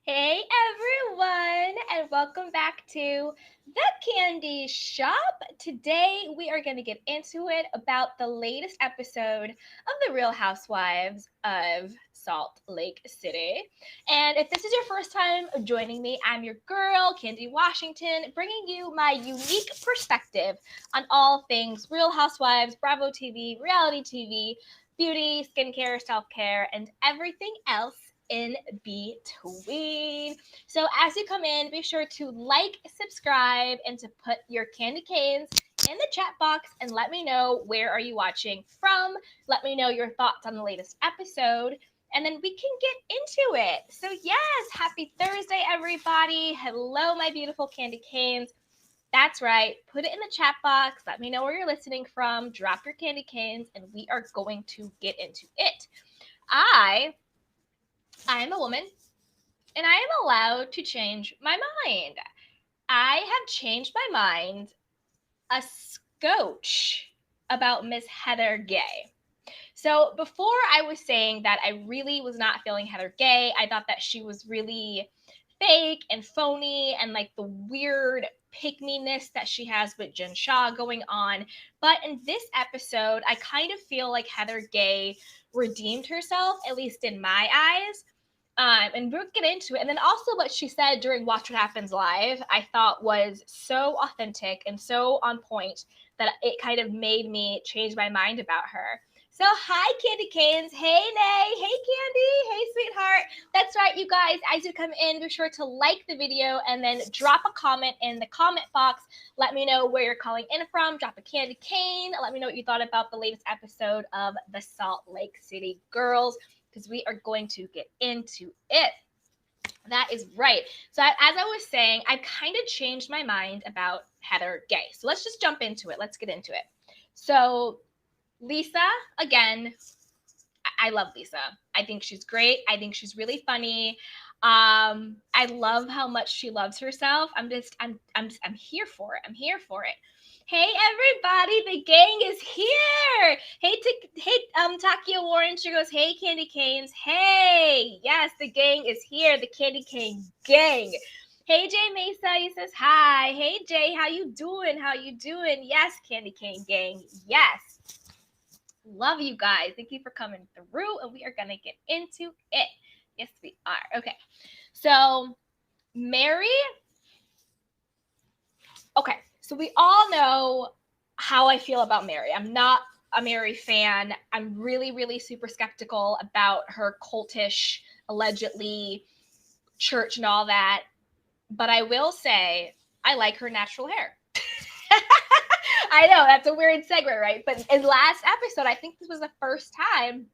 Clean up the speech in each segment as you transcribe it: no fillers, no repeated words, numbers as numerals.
Hey everyone, and welcome back to the Candy Shop. Today we are going to get into it about the latest episode of The Real Housewives of Salt Lake City. And if this is your first time joining me, I'm your girl, Candy Washington, bringing you my unique perspective on all things Real Housewives, Bravo TV, reality TV, beauty, skincare, self care, and everything else in between. So as you come in, be sure to like, subscribe, and to put your candy canes in the chat box and let me know where are you watching from. Let me know your thoughts on the latest episode and then we can get into it. So yes, happy Thursday everybody. Hello my beautiful candy canes. That's right. Put it in the chat box. Let me know where you're listening from. Drop your candy canes and we are going to get into it. I am a woman and I am allowed to change my mind. I have changed my mind a scotch about Miss Heather Gay. So before I was saying that I really was not feeling Heather Gay, I thought that she was really fake and phony and like the weird pick me-ness that she has with Jen Shah going on. But in this episode, I kind of feel like Heather Gay redeemed herself, at least in my eyes. And we'll get into it. And then also what she said during Watch What Happens Live, I thought was so authentic and so on point that it kind of made me change my mind about her. So hi, Candy Canes. Hey, Nay. Hey, Candy. Hey, sweetheart. That's right, you guys. As you come in, be sure to like the video and then drop a comment in the comment box. Let me know where you're calling in from. Drop a candy cane. Let me know what you thought about the latest episode of the Salt Lake City Girls, because we are going to get into it. That is right. So as I was saying, I kind of changed my mind about Heather Gay. So let's just jump into it. Let's get into it. So Lisa, again, I love Lisa. I think she's great. I think she's really funny. I love how much she loves herself. I'm here for it. I'm here for it. Hey everybody, the gang is here. Hey, Takia Warren. She goes, hey Candy Canes. Hey, yes, the gang is here. The Candy Cane gang. Hey Jay Mesa, he says hi. Hey Jay, how you doing? How you doing? Yes, Candy Cane gang. Yes. Love you guys. Thank you for coming through, and we are gonna get into it. Yes, we are. Okay. So Mary. Okay. So we all know how I feel about Mary. I'm not a Mary fan. I'm really, really super skeptical about her cultish, allegedly, church and all that. But I will say I like her natural hair. I know that's a weird segue, right? But in last episode, I think this was the first time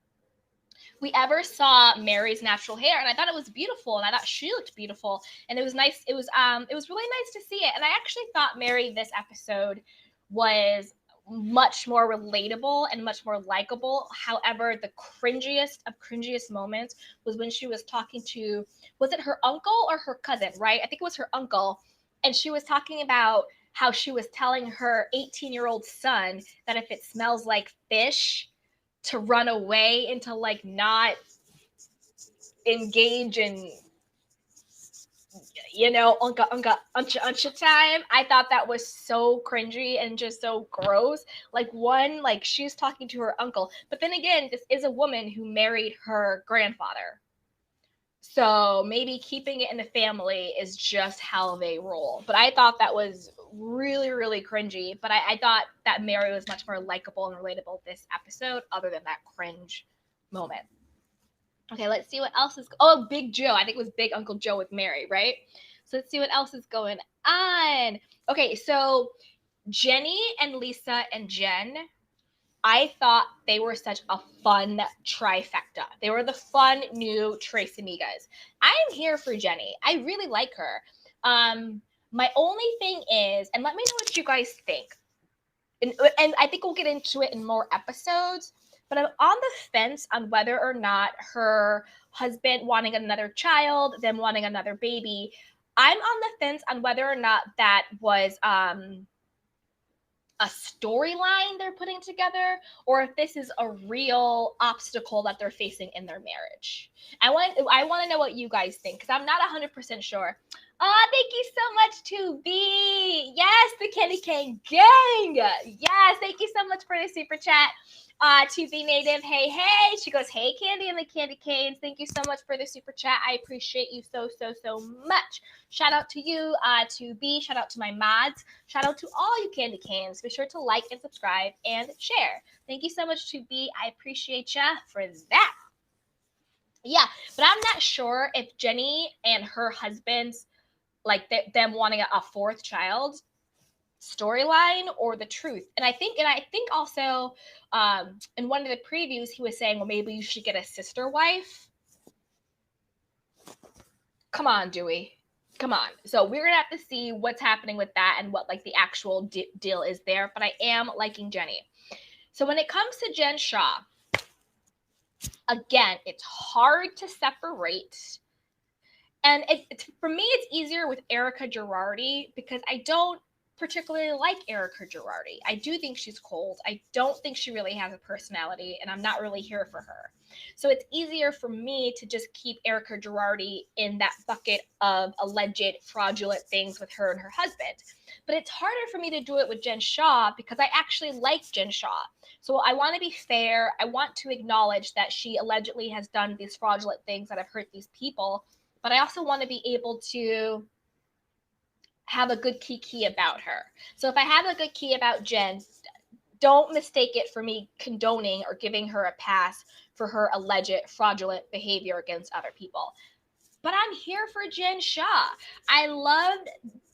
we ever saw Mary's natural hair, and I thought it was beautiful, and I thought she looked beautiful, and it was nice. It was really nice to see it, and I actually thought Mary this episode was much more relatable and much more likable. However, the cringiest of cringiest moments was when she was talking to, was it her uncle or her cousin, right? I think it was her uncle, and she was talking about how she was telling her 18-year-old son that if it smells like fish, to run away and to like not engage in, uncha time. I thought that was so cringy and just so gross. Like she's talking to her uncle, but then again, this is a woman who married her grandfather, so maybe keeping it in the family is just how they roll. But I thought that was really, really cringy. But I thought that Mary was much more likable and relatable this episode, other than that cringe moment. Okay, let's see what else is. Oh, Big Joe. I think it was Big Uncle Joe with Mary, right? So let's see what else is going on. Okay, so Jenny and Lisa and Jen, I thought they were such a fun trifecta. They were the fun new Tres Amigas. I'm here for Jenny. I really like her. My only thing is, and let me know what you guys think. And I think we'll get into it in more episodes, but I'm on the fence on whether or not her husband wanting another child, them wanting another baby. I'm on the fence on whether or not that was a storyline they're putting together, or if this is a real obstacle that they're facing in their marriage. I want to know what you guys think, because I'm not 100% sure. Oh, thank you so much to B. Yes, the Candy Cane Gang. Yes, thank you so much for the super chat. To be native, hey. She goes, hey, Candy and the Candy Canes. Thank you so much for the super chat. I appreciate you so much. Shout out to you, to B. Shout out to my mods. Shout out to all you Candy Canes. Be sure to like and subscribe and share. Thank you so much to B. I appreciate ya for that. Yeah, but I'm not sure if Jenny and her husband's, like them wanting a fourth child storyline or the truth. And I think also in one of the previews he was saying, well, maybe you should get a sister wife. Come on, Dewey. Come on. So we're gonna have to see what's happening with that and what like the actual deal is there. But I am liking Jenny. So when it comes to Jen Shah, again, it's hard to separate. And for me, it's easier with Erica Girardi because I don't particularly like Erica Girardi. I do think she's cold. I don't think she really has a personality, and I'm not really here for her. So it's easier for me to just keep Erica Girardi in that bucket of alleged fraudulent things with her and her husband. But it's harder for me to do it with Jen Shah because I actually like Jen Shah. So I want to be fair. I want to acknowledge that she allegedly has done these fraudulent things that have hurt these people. But I also want to be able to have a good key about her. So if I have a good key about Jen, don't mistake it for me condoning or giving her a pass for her alleged fraudulent behavior against other people. But I'm here for Jen Shah. I loved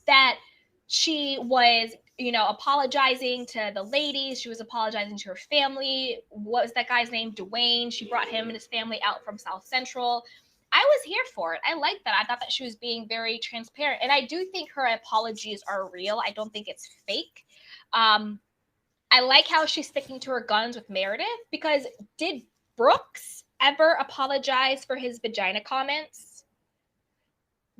that she was, apologizing to the ladies. She was apologizing to her family. What was that guy's name? Dwayne. She brought him and his family out from South Central. I was here for it. I liked that. I thought that she was being very transparent. And I do think her apologies are real. I don't think it's fake. I like how she's sticking to her guns with Meredith, because did Brooks ever apologize for his vagina comments?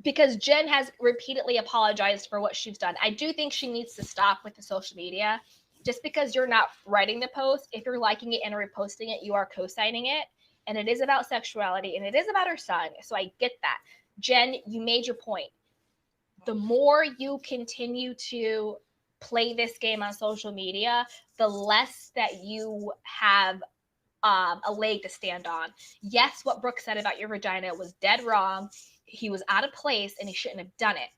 Because Jen has repeatedly apologized for what she's done. I do think she needs to stop with the social media. Just because you're not writing the post, if you're liking it and reposting it, you are co-signing it. And it is about sexuality, and it is about her son. So I get that. Jen, you made your point. The more you continue to play this game on social media, the less that you have a leg to stand on. Yes, what Brooke said about your vagina was dead wrong. He was out of place, and he shouldn't have done it.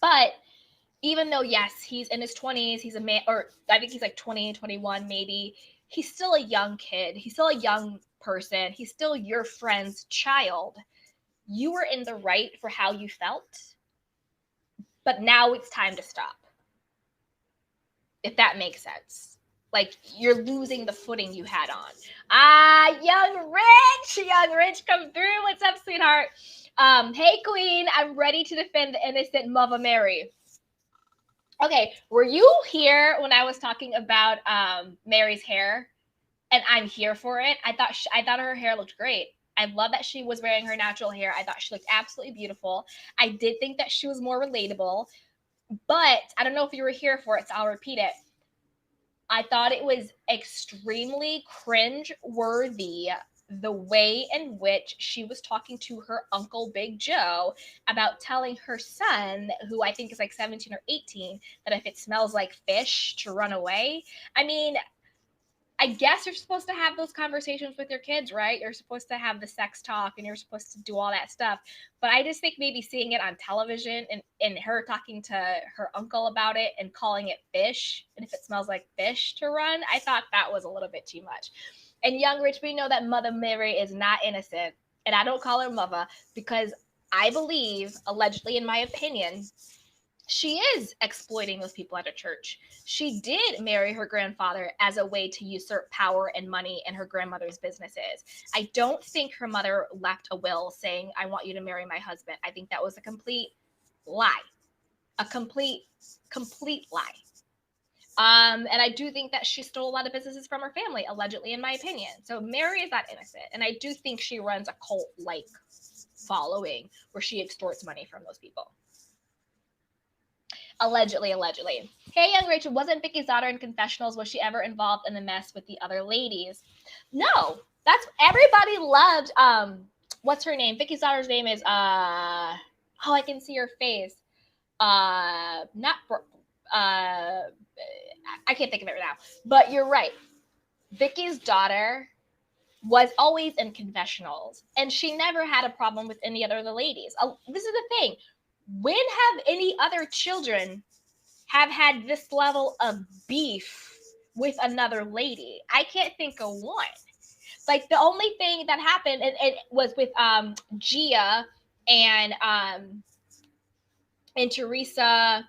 But even though, yes, he's in his 20s, he's a man, or I think he's like 20, 21 maybe, he's still a young kid. He's still a young person. He's still your friend's child. You were in the right for how you felt, but now it's time to stop. If that makes sense. Like, you're losing the footing you had on. Young Rich, come through. What's up, sweetheart? Hey, Queen, I'm ready to defend the innocent Mother Mary. Okay, were you here when I was talking about Mary's hair? And I'm here for it. I thought her hair looked great. I love that she was wearing her natural hair. I thought she looked absolutely beautiful. I did think that she was more relatable, but I don't know if you were here for it, so I'll repeat it. I thought it was extremely cringe-worthy the way in which she was talking to her uncle Big Joe about telling her son, who I think is like 17 or 18, that if it smells like fish, to run away. I mean, I guess you're supposed to have those conversations with your kids, right? You're supposed to have the sex talk and you're supposed to do all that stuff. But I just think maybe seeing it on television and her talking to her uncle about it and calling it fish, and if it smells like fish, to run, I thought that was a little bit too much. And Young Rich, we know that Mother Mary is not innocent. And I don't call her mother because I believe, allegedly in my opinion, she is exploiting those people at a church. She did marry her grandfather as a way to usurp power and money in her grandmother's businesses. I don't think her mother left a will saying, I want you to marry my husband. I think that was a complete lie. A complete lie. And I do think that she stole a lot of businesses from her family, allegedly, in my opinion. So Mary is not innocent. And I do think she runs a cult-like following where she extorts money from those people. Allegedly. Hey, young Rachel, wasn't Vicky's daughter in confessionals? Was she ever involved in the mess with the other ladies? No. That's everybody loved what's her name? Vicky's daughter's name is oh, I can see her face. Not I can't think of it right now. But you're right. Vicky's daughter was always in confessionals, and she never had a problem with any other of the ladies. This is the thing. When have any other children have had this level of beef with another lady? I can't think of one. Like, the only thing that happened, and it was with Gia and Teresa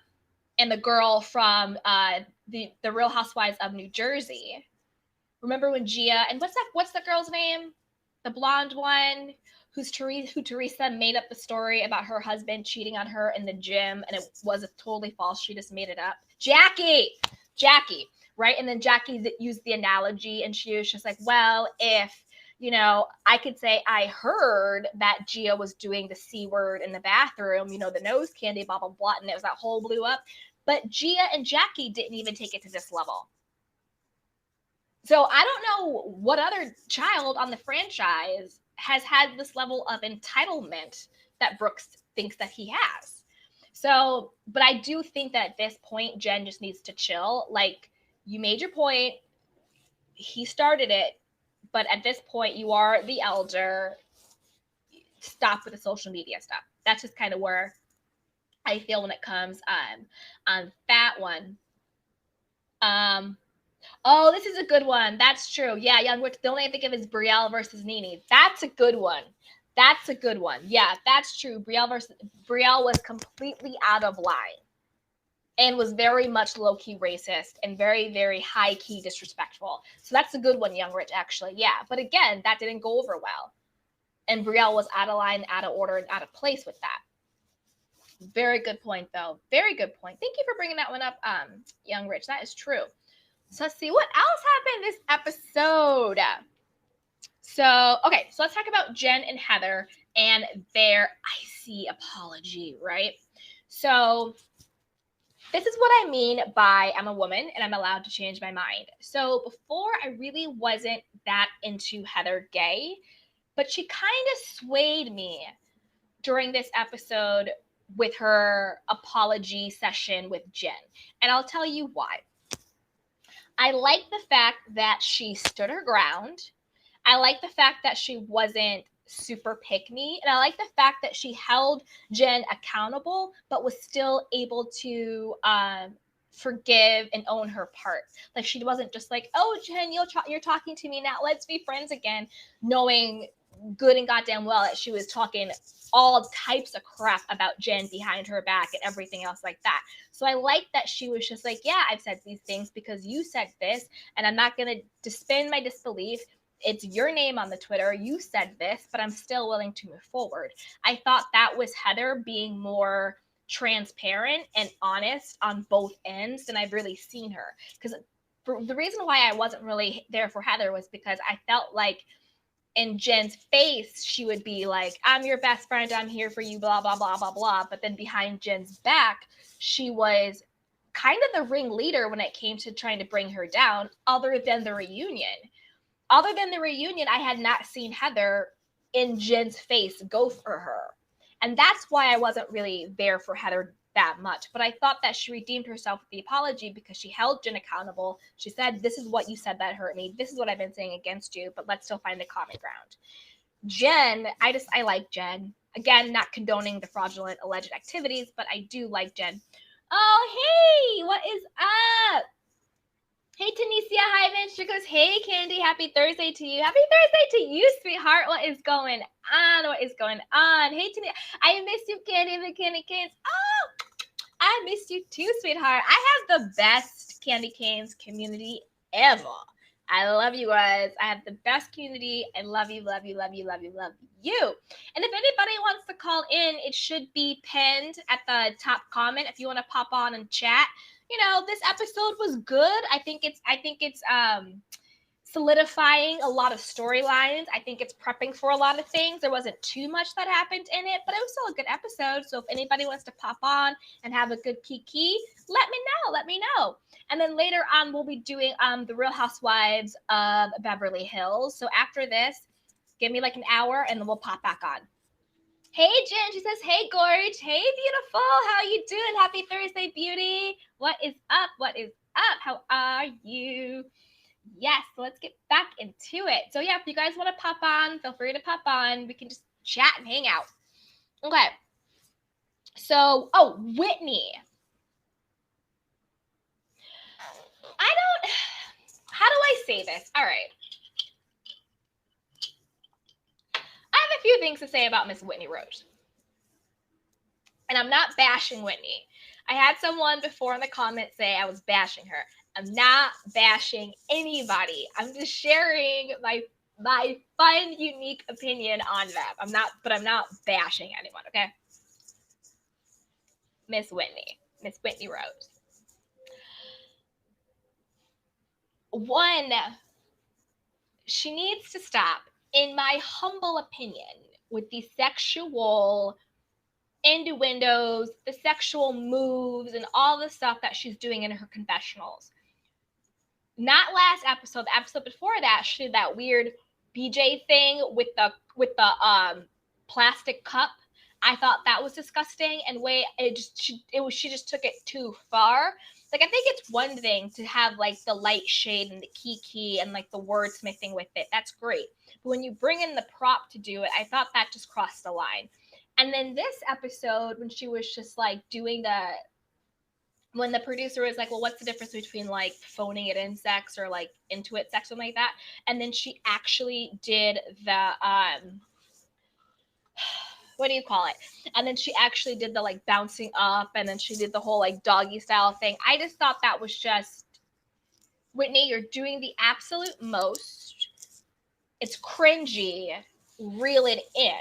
and the girl from the Real Housewives of New Jersey. Remember when Gia and what's the girl's name? The blonde one who Teresa made up the story about her husband cheating on her in the gym, and it was totally false. She just made it up. Jackie, right? And then Jackie used the analogy, and she was just like, well, if I could say I heard that Gia was doing the C word in the bathroom, the nose candy, blah, blah, blah, and it was that whole blew up. But Gia and Jackie didn't even take it to this level. So I don't know what other child on the franchise has had this level of entitlement that Brooks thinks that he has. So, but I do think that at this point, Jen just needs to chill. Like, you made your point. He started it. But at this point, you are the elder. Stop with the social media stuff. That's just kind of where I feel when it comes on that one. Oh, this is a good one. That's true. Yeah, Young Rich. The only I think of is Brielle versus Nene. That's a good one. Yeah, that's true. Brielle was completely out of line and was very much low-key racist and very, very high-key disrespectful. So that's a good one, Young Rich, actually. Yeah, but again, that didn't go over well. And Brielle was out of line, out of order, and out of place with that. Very good point, though. Very good point. Thank you for bringing that one up, Young Rich. That is true. So let's see what else happened this episode. So let's talk about Jen and Heather and their icy apology, right? So this is what I mean by I'm a woman and I'm allowed to change my mind. So before, I really wasn't that into Heather Gay, but she kind of swayed me during this episode with her apology session with Jen. And I'll tell you why. I like the fact that she stood her ground. I like the fact that she wasn't super pick-me. And I like the fact that she held Jen accountable, but was still able to forgive and own her part. Like, she wasn't just like, oh, Jen, you're talking to me now. Let's be friends again. Knowing good and goddamn well that she was talking all types of crap about Jen behind her back and everything else like that. So I like that she was just like, yeah, I've said these things because you said this, and I'm not going to suspend my disbelief. It's your name on the Twitter. You said this, but I'm still willing to move forward. I thought that was Heather being more transparent and honest on both ends than I've really seen her. Because the reason why I wasn't really there for Heather was because I felt like in Jen's face, she would be like, I'm your best friend, I'm here for you, blah, blah, blah, blah, blah. But then behind Jen's back, she was kind of the ringleader when it came to trying to bring her down, other than the reunion. Other than the reunion, I had not seen Heather in Jen's face go for her. And that's why I wasn't really there for Heather that much. But I thought that she redeemed herself with the apology because she held Jen accountable. She said, this is what you said that hurt me. This is what I've been saying against you, but let's still find the common ground. Jen, I like Jen. Again, not condoning the fraudulent alleged activities, but I do like Jen. Oh, hey, what is up? Hey, Tanisha. Hi, Vince. She goes, hey, Candy. Happy Thursday to you. Happy Thursday to you, sweetheart. What is going on? Hey, Tanisha. I miss you, Candy, the Candy Canes. Oh, I missed you too, sweetheart. I have the best Candy Canes community ever. I love you guys. I have the best community. I love you, love you, love you, love you, love you. And if anybody wants to call in, it should be pinned at the top comment if you want to pop on and chat. This episode was good. I think it's solidifying a lot of storylines. I think it's prepping for a lot of things. There wasn't too much that happened in it, but it was still a good episode. So if anybody wants to pop on and have a good kiki, let me know. And then later on, we'll be doing the Real Housewives of Beverly Hills. So after this, give me like an hour and then we'll pop back on. Hey Jen, she says, hey Gorge, hey beautiful, how you doing? Happy Thursday, beauty. What is up? What is up? How are you? Yes, let's get back into it. So yeah, if you guys want to pop on, feel free to pop on. We can just chat and hang out. Okay. So, Whitney. How do I say this? All right. I have a few things to say about Miss Whitney Rose. And I'm not bashing Whitney. I had someone before in the comments say I was bashing her. I'm not bashing anybody. I'm just sharing my fun, unique opinion on them. I'm not bashing anyone, okay? Miss Whitney Rose. One, she needs to stop, in my humble opinion, with the sexual innuendos, the sexual moves, and all the stuff that she's doing in her confessionals. Not last episode, the episode before that, she did that weird BJ thing with the plastic cup. I thought that was disgusting, and she just took it too far. Like, I think it's one thing to have like the light shade and the kiki and like the wordsmithing with it. That's great. But when you bring in the prop to do it, I thought that just crossed the line. And then this episode, when she was just like doing when the producer was like, well, what's the difference between like phoning it in sex or like intuit sex, something like that. And then she actually did the, what do you call it? And then she actually did the like bouncing up, and then she did the whole like doggy style thing. I just thought that was just, Whitney, you're doing the absolute most. It's cringy. Reel it in.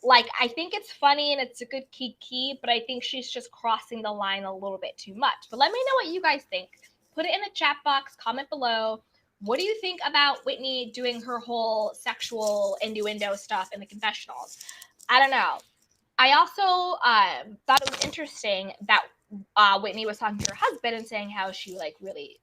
Like, I think it's funny and it's a good kiki, but I think she's just crossing the line a little bit too much. But let me know what you guys think. Put it in the chat box, comment below. What do you think about Whitney doing her whole sexual innuendo stuff in the confessionals? I don't know. I also thought it was interesting that Whitney was talking to her husband and saying how she's really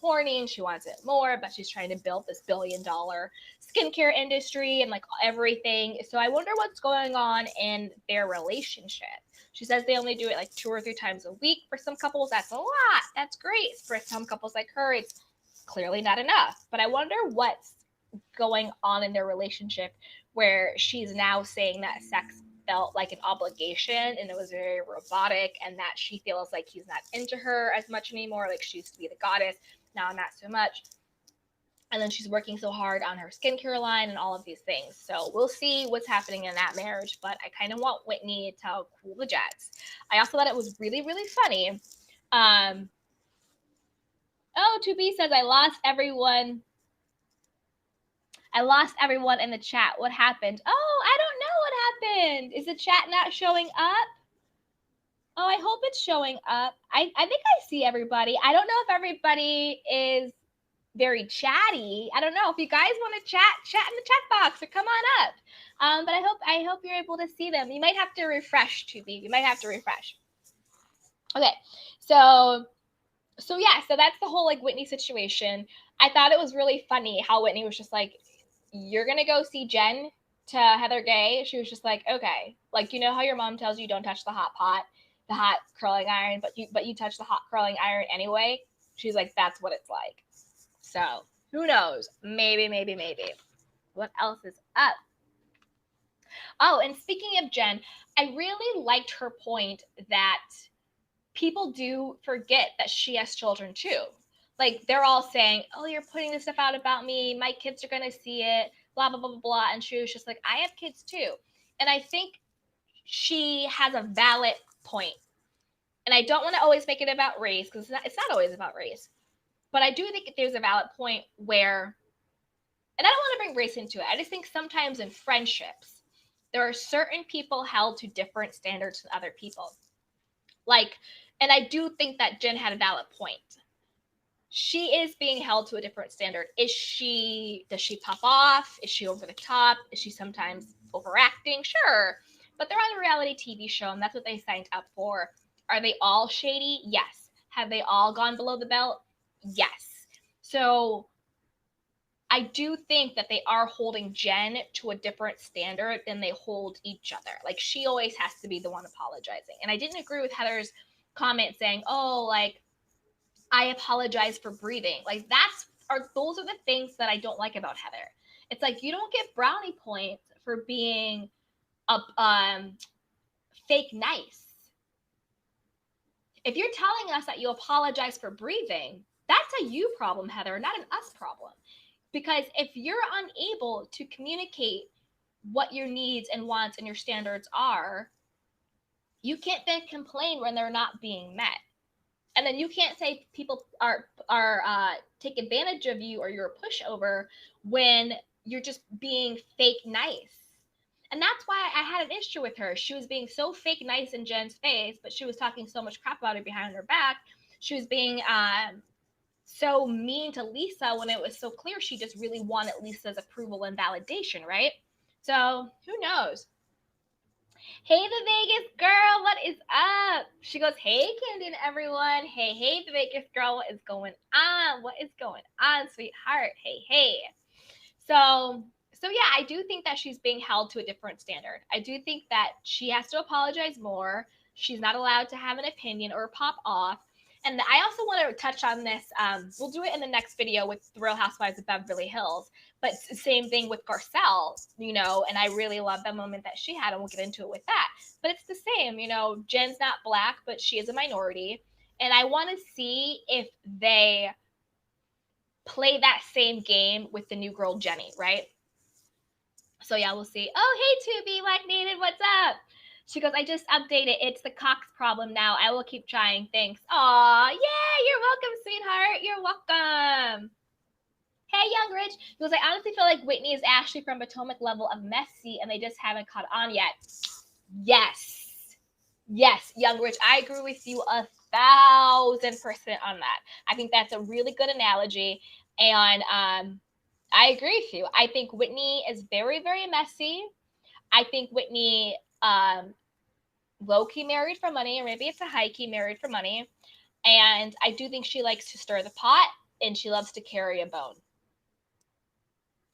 horny and she wants it more, but she's trying to build this $1 billion skincare industry and like everything. So I wonder what's going on in their relationship. She says they only do it like 2 or 3 times a week. For some couples, that's a lot. That's great. For some couples like her, it's clearly not enough. But I wonder what's going on in their relationship where she's now saying that sex felt like an obligation and it was very robotic, and that she feels like he's not into her as much anymore. Like, she used to be the goddess, now not so much. And then she's working so hard on her skincare line and all of these things. So we'll see what's happening in that marriage, but I kind of want Whitney to cool the jets. I also thought it was really, really funny. 2B says, I lost everyone in the chat. What happened? Oh, I don't know what happened. Is the chat not showing up? Oh, I hope it's showing up. I think I see everybody. I don't know if everybody is very chatty. I don't know. If you guys want to chat in the chat box or come on up. But I hope you're able to see them. You might have to refresh, 2B. You might have to refresh. Okay. So yeah, so that's the whole like Whitney situation. I thought it was really funny how Whitney was just like, you're going to go see Jen to Heather Gay. She was just like, okay, like, you know how your mom tells you don't touch the hot pot, the hot curling iron, but you touch the hot curling iron anyway. She's like, that's what it's like. So who knows? Maybe. What else is up? Oh, and speaking of Jen, I really liked her point that people do forget that she has children too. Like, they're all saying, oh, you're putting this stuff out about me. My kids are going to see it, blah, blah, blah, blah, blah. And she was just like, I have kids too. And I think she has a valid point. And I don't want to always make it about race, because it's not always about race. But I do think there's a valid point where, and I don't want to bring race into it. I just think sometimes in friendships, there are certain people held to different standards than other people. Like, and I do think that Jen had a valid point. she is being held to a different standard. Does she pop off? Is she over the top? Is she sometimes overacting? Sure. But they're on a reality TV show, and that's what they signed up for. Are they all shady? Yes. Have they all gone below the belt? Yes. So I do think that they are holding Jen to a different standard than they hold each other. Like, she always has to be the one apologizing. And I didn't agree with Heather's comment saying, oh, like, I apologize for breathing. Like, those are the things that I don't like about Heather. It's like, you don't get brownie points for being a fake nice. If you're telling us that you apologize for breathing, that's a you problem, Heather, not an us problem. Because if you're unable to communicate what your needs and wants and your standards are, you can't then complain when they're not being met. And then you can't say people are take advantage of you or you're a pushover when you're just being fake nice. And that's why I had an issue with her. She was being so fake nice in Jen's face, but she was talking so much crap about her behind her back. She was being so mean to Lisa when it was so clear she just really wanted Lisa's approval and validation, right? So who knows? Hey, the Vegas girl, what is up? She goes, hey, Camden, everyone. Hey, the Vegas girl, what is going on? What is going on, sweetheart? Hey. So yeah, I do think that she's being held to a different standard. I do think that she has to apologize more. She's not allowed to have an opinion or pop off. And I also want to touch on this. We'll do it in the next video with The Real Housewives of Beverly Hills. But same thing with Garcelle, and I really love the moment that she had, and we'll get into it with that. But it's the same, Jen's not Black, but she is a minority. And I want to see if they play that same game with the new girl, Jenny, right? So yeah, we'll see. Oh, hey, Tubi, Black Native, what's up? She goes, I just updated. It's the Cox problem now. I will keep trying. Thanks. Aw, yeah, you're welcome, sweetheart. You're welcome. Hey, Young Rich. He goes, I honestly feel like Whitney is Ashley from Potomac level of messy, and they just haven't caught on yet. Yes, Young Rich. I agree with you 1,000% on that. I think that's a really good analogy, and I agree with you. I think Whitney is very, very messy. I think Whitney low-key married for money, or maybe it's a high-key married for money. And I do think she likes to stir the pot, and she loves to carry a bone.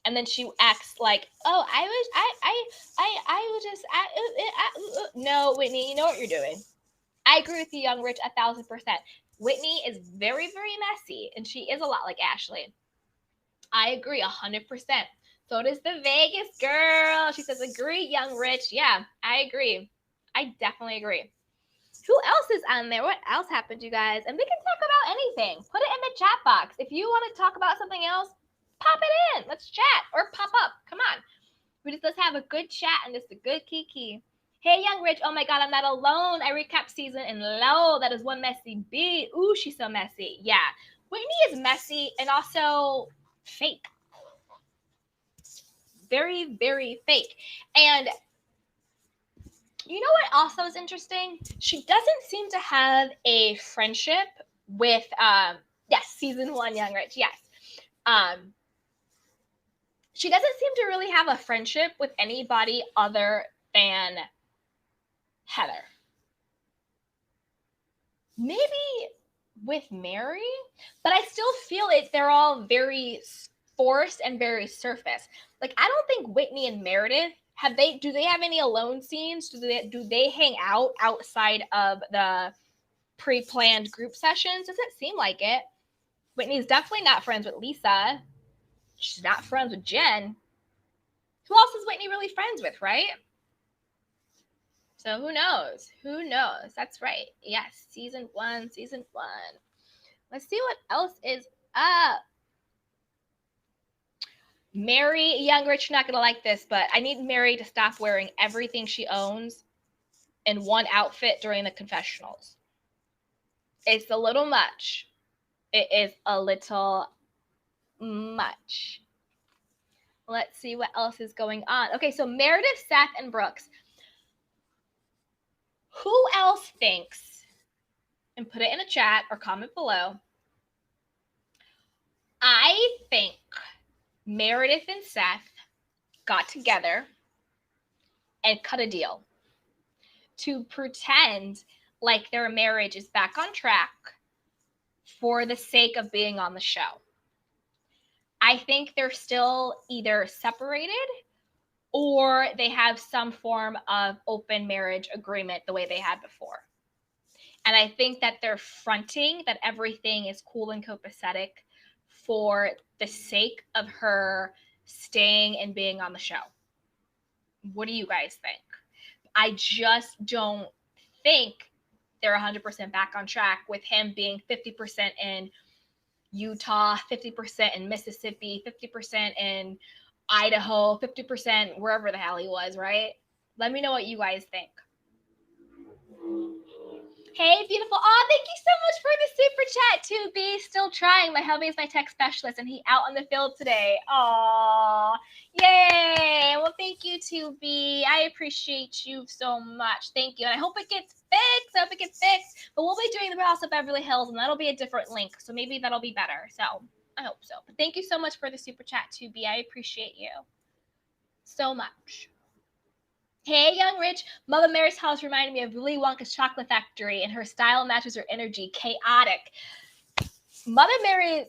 And then she acts like, oh, no, Whitney, you know what you're doing. I agree with you, Young Rich, 1,000%. Whitney is very, very messy, and she is a lot like Ashley. I agree 100%. So does the Vegas girl. She says, agree, Young Rich. Yeah, I agree. I definitely agree. Who else is on there? What else happened, you guys? And we can talk about anything. Put it in the chat box. If you want to talk about something else, pop it in. Let's chat or pop up. Come on. Let's have a good chat and just a good kiki. Hey, Young Rich. Oh my God, I'm not alone. I recapped season and lo, that is one messy bee. Ooh, she's so messy. Yeah. Whitney is messy and also fake. Very, very fake. And you know what also is interesting? She doesn't seem to have a friendship with, yes, season 1, Young Rich, yes. She doesn't seem to really have a friendship with anybody other than Heather. Maybe with Mary, but I still feel they're all very forced and very surface. Like, I don't think Whitney and Meredith do they have any alone scenes? Do they hang out outside of the pre-planned group sessions? Doesn't seem like it. Whitney's definitely not friends with Lisa. She's not friends with Jen. Who else is Whitney really friends with, right? So who knows? That's right. Yes, season 1. Let's see what else is up. Mary, Young Rich, not gonna like this, but I need Mary to stop wearing everything she owns in one outfit during the confessionals. It's a little much. It is a little much. Let's see what else is going on. Okay, so Meredith, Seth, and Brooks. Who else thinks, and put it in a chat or comment below, I think Meredith and Seth got together and cut a deal to pretend like their marriage is back on track for the sake of being on the show. I think they're still either separated or they have some form of open marriage agreement the way they had before. And I think that they're fronting that everything is cool and copacetic for the sake of her staying and being on the show. What do you guys think? I just don't think they're 100% back on track with him being 50% in Utah, 50% in Mississippi, 50% in Idaho, 50% wherever the hell he was, right? Let me know what you guys think. Hey, beautiful. Oh, thank you so much for the super chat, 2B. Still trying. My hubby is my tech specialist, and he out on the field today. Aw, yay. Well, thank you, 2B. I appreciate you so much. Thank you. And I hope it gets fixed. I hope it gets fixed. But we'll be doing the House of Beverly Hills, and that'll be a different link. So maybe that'll be better. So I hope so. But thank you so much for the super chat, 2B. I appreciate you so much. Hey, Young Rich. Mother Mary's house reminded me of Willy Wonka's chocolate factory, and her style matches her energy. Chaotic. Mother Mary's,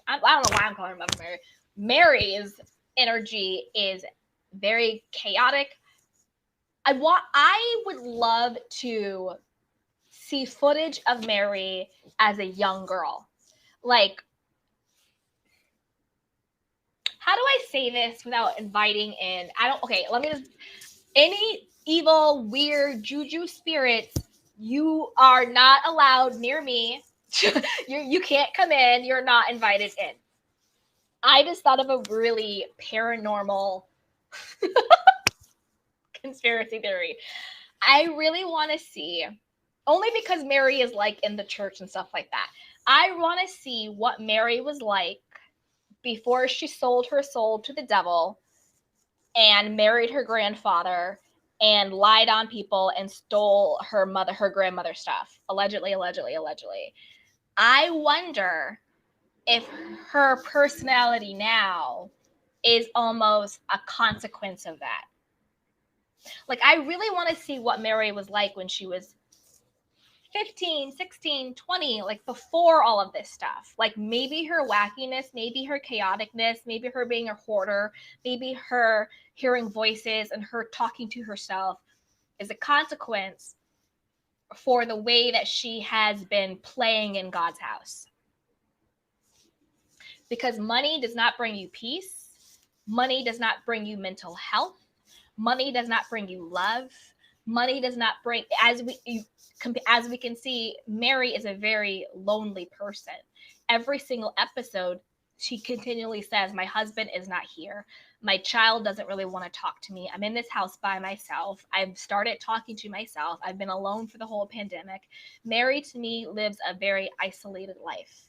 I don't know why I'm calling her Mother Mary. Mary's energy is very chaotic. I would love to see footage of Mary as a young girl. Like, how do I say this without inviting in? Let me just, any evil, weird juju spirits, you are not allowed near me. You can't come in. You're not invited in. I just thought of a really paranormal conspiracy theory. I really want to see, only because Mary is like in the church and stuff like that. I want to see what Mary was like before she sold her soul to the devil and married her grandfather and lied on people and stole her grandmother's stuff. Allegedly. I wonder if her personality now is almost a consequence of that. Like, I really want to see what Mary was like when she was 15, 16, 20, like before all of this stuff. Like, maybe her wackiness, maybe her chaoticness, maybe her being a hoarder, maybe her hearing voices and her talking to herself is a consequence for the way that she has been playing in God's house. Because money does not bring you peace. Money does not bring you mental health. Money does not bring you love. Money does not bring, as we can see, Mary is a very lonely person. Every single episode, she continually says, my husband is not here. My child doesn't really want to talk to me. I'm in this house by myself. I've started talking to myself. I've been alone for the whole pandemic. Mary, to me, lives a very isolated life.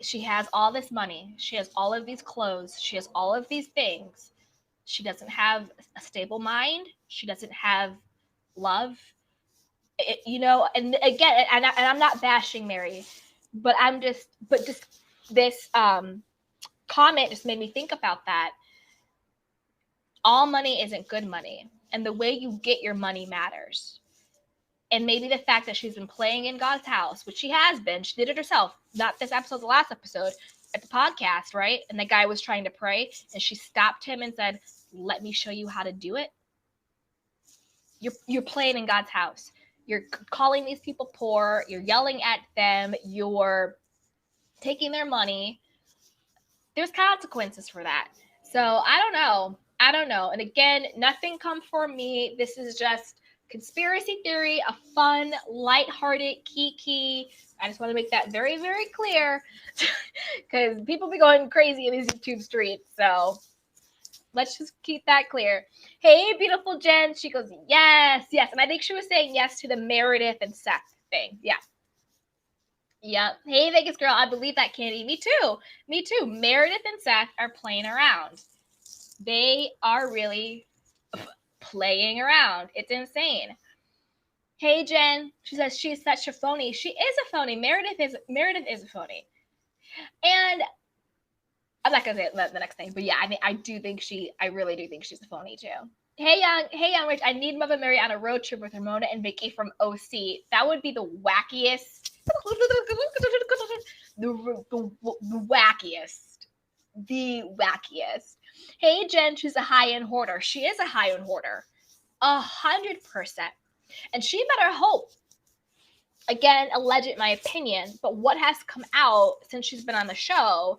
She has all this money. She has all of these clothes. She has all of these things. She doesn't have a stable mind. She doesn't have love. And again, and I'm not bashing Mary, but this comment just made me think about that. All money isn't good money, and the way you get your money matters. And maybe the fact that she's been playing in God's house, which she has been, she did it herself, not this episode, the last episode, at the podcast, right? And the guy was trying to pray, and she stopped him and said, let me show you how to do it. You're playing in God's house. You're calling these people poor. You're yelling at them. You're taking their money. There's consequences for that. So I don't know. And again, nothing come for me. This is just conspiracy theory, a fun, lighthearted kiki. I just want to make that very, very clear because people be going crazy in these YouTube streets. So let's just keep that clear. Hey, beautiful Jen. She goes, yes. And I think she was saying yes to the Meredith and Seth thing. Yeah. Yep. Hey, Vegas girl. I believe that, Candy. Me too. Meredith and Seth are playing around. They are really playing around. It's insane. Hey, Jen. She says she's such a phony. She is a phony. Meredith is a phony. And I'm not gonna say the next thing, but yeah, I really do think she's a phony too. Hey young Rich, I need Mother Mary on a road trip with Ramona and Vicky from OC. That would be the wackiest, the wackiest, the wackiest. Hey Jen, she's a high-end hoarder. She is a high-end hoarder, 100%, and she better hope. Again, alleged my opinion, but what has come out since she's been on the show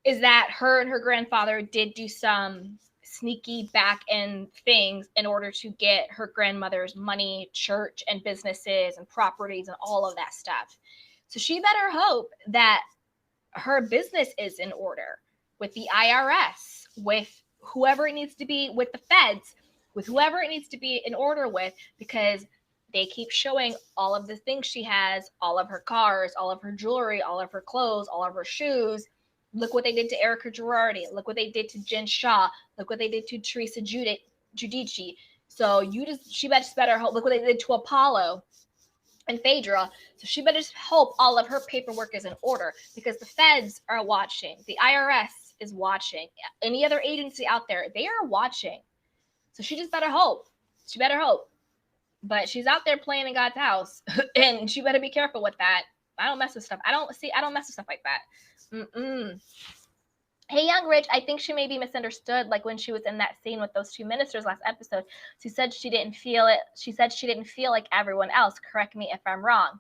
is that her and her grandfather did do some sneaky back end things in order to get her grandmother's money, church, and businesses and properties and all of that stuff. So she better hope that her business is in order with the IRS, with whoever it needs to be, with the feds, with whoever it needs to be in order with, because they keep showing all of the things she has, all of her cars, all of her jewelry, all of her clothes, all of her shoes. Look what they did to Erica Girardi. Look what they did to Jen Shaw. Look what they did to Teresa Giudice. So she better hope. Look what they did to Apollo and Phaedra. So she better just hope all of her paperwork is in order, because the feds are watching. The IRS is watching. Any other agency out there, they are watching. So she just better hope. She better hope. But she's out there playing in God's house, and she better be careful with that. I don't mess with stuff. I don't mess with stuff like that. Hey, young Rich, I think she may be misunderstood, like when she was in that scene with those two ministers last episode. She said she didn't feel it. She said she didn't feel like everyone else. Correct me if I'm wrong.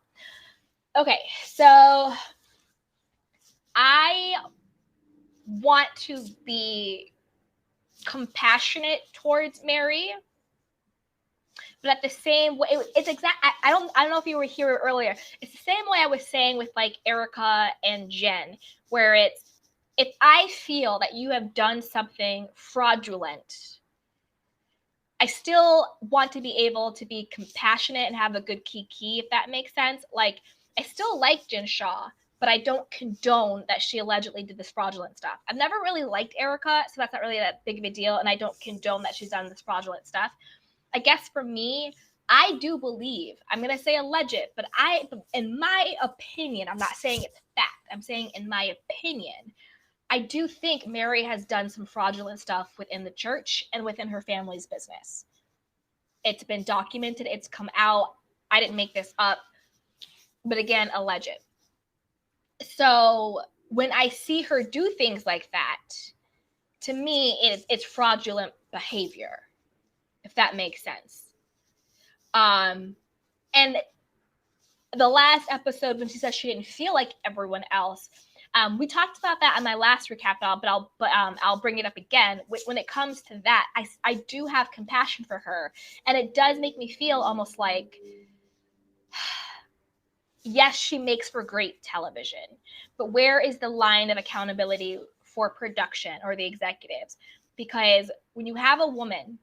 Okay, so I want to be compassionate towards Mary, but at the same way, it's exact. I don't know if you were here earlier. It's the same way I was saying with like Erica and Jen, where it's, if I feel that you have done something fraudulent, I still want to be able to be compassionate and have a good kiki, if that makes sense. Like, I still like Jen Shaw, but I don't condone that she allegedly did this fraudulent stuff. I've never really liked Erica, so that's not really that big of a deal, and I don't condone that she's done this fraudulent stuff. I guess for me, I do believe, I'm going to say alleged, but in my opinion, I'm not saying it's fact, I'm saying in my opinion, I do think Mary has done some fraudulent stuff within the church and within her family's business. It's been documented. It's come out. I didn't make this up. But again, alleged. So when I see her do things like that, to me, it's fraudulent behavior, if that makes sense. And the last episode, when she said she didn't feel like everyone else, we talked about that on my last recap, but I'll bring it up again. When it comes to that, I do have compassion for her, and it does make me feel almost like, yes, she makes for great television, but where is the line of accountability for production or the executives? Because when you have a woman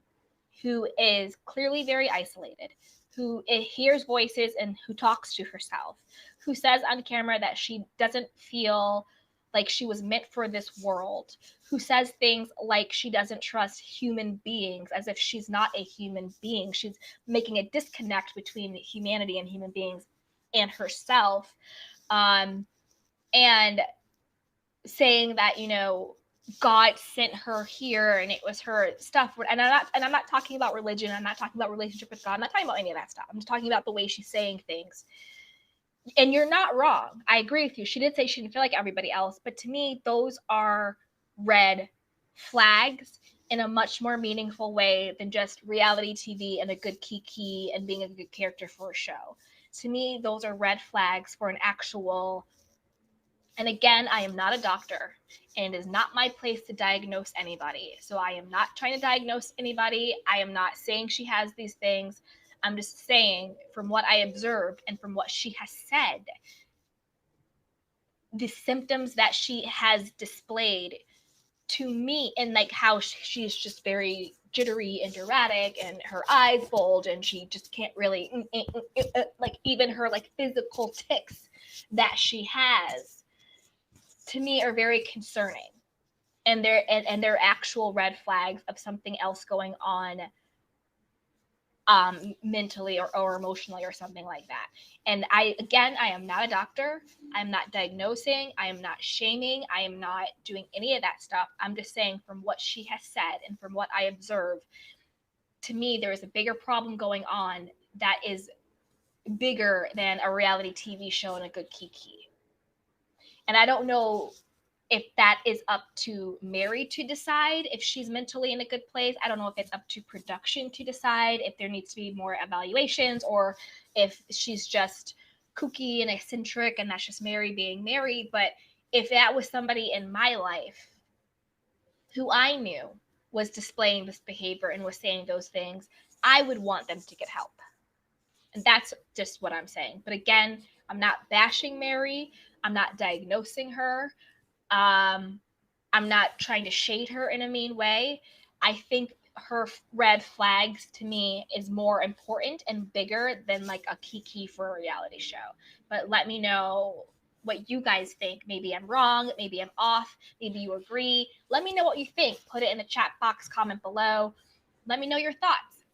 who is clearly very isolated, who hears voices and who talks to herself, who says on camera that she doesn't feel like she was meant for this world, who says things like she doesn't trust human beings, as if she's not a human being. She's making a disconnect between humanity and human beings and herself, and saying that, God sent her here and it was her stuff. And I'm not talking about religion. I'm not talking about relationship with God. I'm not talking about any of that stuff. I'm just talking about the way she's saying things. And you're not wrong. I agree with you. She did say she didn't feel like everybody else. But to me, those are red flags in a much more meaningful way than just reality TV and a good kiki and being a good character for a show. To me, those are red flags for an actual. And again, I am not a doctor, and it is not my place to diagnose anybody. So I am not trying to diagnose anybody. I am not saying she has these things. I'm just saying, from what I observed and from what she has said, the symptoms that she has displayed to me, and like how she's just very jittery and erratic, and her eyes bulge, and she just can't really, like even her like physical tics that she has, to me, are very concerning, and they're actual red flags of something else going on mentally or emotionally or something like that. And I am not a doctor. I'm not diagnosing. I am not shaming. I am not doing any of that stuff. I'm just saying from what she has said and from what I observe, to me, there is a bigger problem going on that is bigger than a reality TV show and a good kiki. And I don't know if that is up to Mary to decide if she's mentally in a good place. I don't know if it's up to production to decide if there needs to be more evaluations or if she's just kooky and eccentric and that's just Mary being Mary. But if that was somebody in my life who I knew was displaying this behavior and was saying those things, I would want them to get help. And that's just what I'm saying. But again, I'm not bashing Mary. I'm not diagnosing her. I'm not trying to shade her in a mean way. I think her red flags to me is more important and bigger than like a kiki for a reality show. But let me know what you guys think. Maybe I'm wrong. Maybe I'm off. Maybe you agree. Let me know what you think. Put it in the chat box, comment below. Let me know your thoughts.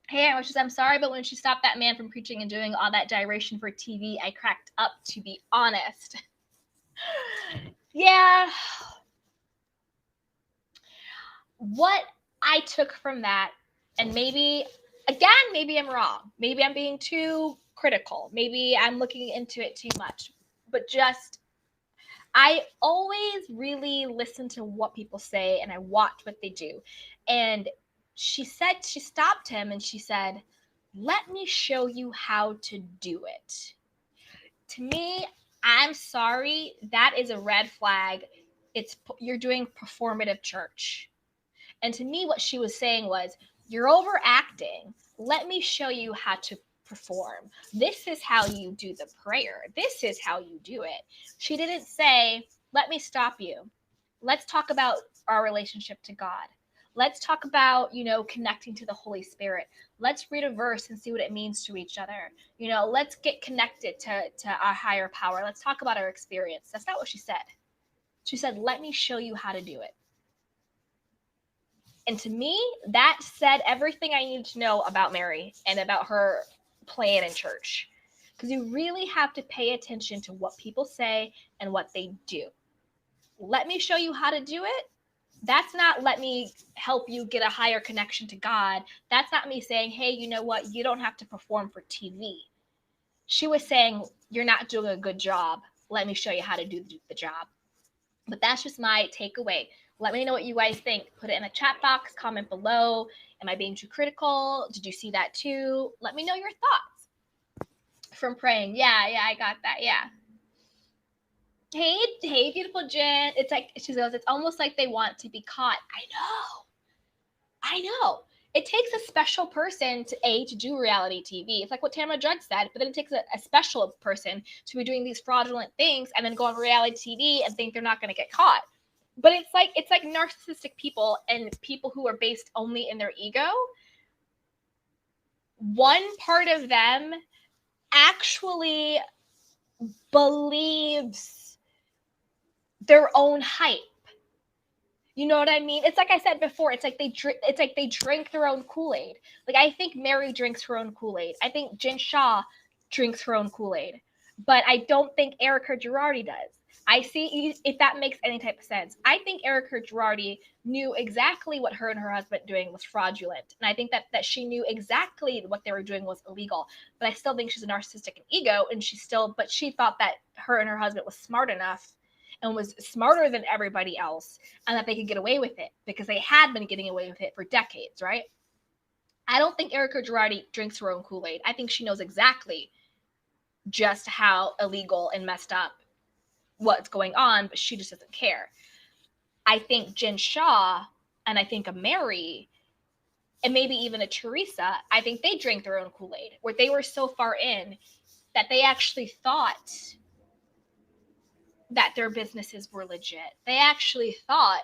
Hey, I'm sorry, but when she stopped that man from preaching and doing all that gyration for TV, I cracked up, to be honest. Yeah. What I took from that, and maybe I'm wrong. Maybe I'm being too critical. Maybe I'm looking into it too much. But just, I always really listen to what people say and I watch what they do. And she stopped him and she said, "Let me show you how to do it." To me, I'm sorry, that is a red flag. You're doing performative church. And to me, what she was saying was, "You're overacting. Let me show you how to perform. This is how you do the prayer. This is how you do it." She didn't say, "Let me stop you. Let's talk about our relationship to God. Let's talk about, connecting to the Holy Spirit. Let's read a verse and see what it means to each other. Let's get connected to our higher power. Let's talk about our experience." That's not what she said. She said, "Let me show you how to do it." And to me, that said everything I needed to know about Mary and about her plan in church. Because you really have to pay attention to what people say and what they do. Let me show you how to do it. That's not let me help you get a higher connection to God. That's not me saying, "Hey, you know what? You don't have to perform for TV." She was saying, "You're not doing a good job. Let me show you how to do the job." But that's just my takeaway. Let me know what you guys think. Put it in the chat box, comment below. Am I being too critical? Did you see that too? Let me know your thoughts. From praying. Yeah, I got that. Yeah. Hey, beautiful Jen. It's like, she goes, "It's almost like they want to be caught." I know. It takes a special person to do reality TV. It's like what Tamara Judge said, but then it takes a special person to be doing these fraudulent things and then go on reality TV and think they're not going to get caught. But it's like narcissistic people and people who are based only in their ego. One part of them actually believes their own hype. You know what I mean? It's like I said before. It's like they drink their own Kool-Aid. Like, I think Mary drinks her own Kool-Aid. I think Jen Shaw drinks her own Kool-Aid. But I don't think Erica Girardi does. I see, if that makes any type of sense. I think Erica Girardi knew exactly what her and her husband doing was fraudulent. And I think that she knew exactly what they were doing was illegal. But I still think she's a narcissistic and ego. And she thought that her and her husband was smart enough and was smarter than everybody else, and that they could get away with it because they had been getting away with it for decades, right? I don't think Erica Girardi drinks her own Kool-Aid. I think she knows exactly just how illegal and messed up what's going on, but she just doesn't care. I think Jen Shaw and I think a Mary and maybe even a Teresa, I think they drink their own Kool-Aid, where they were so far in that they actually thought that their businesses were legit. They actually thought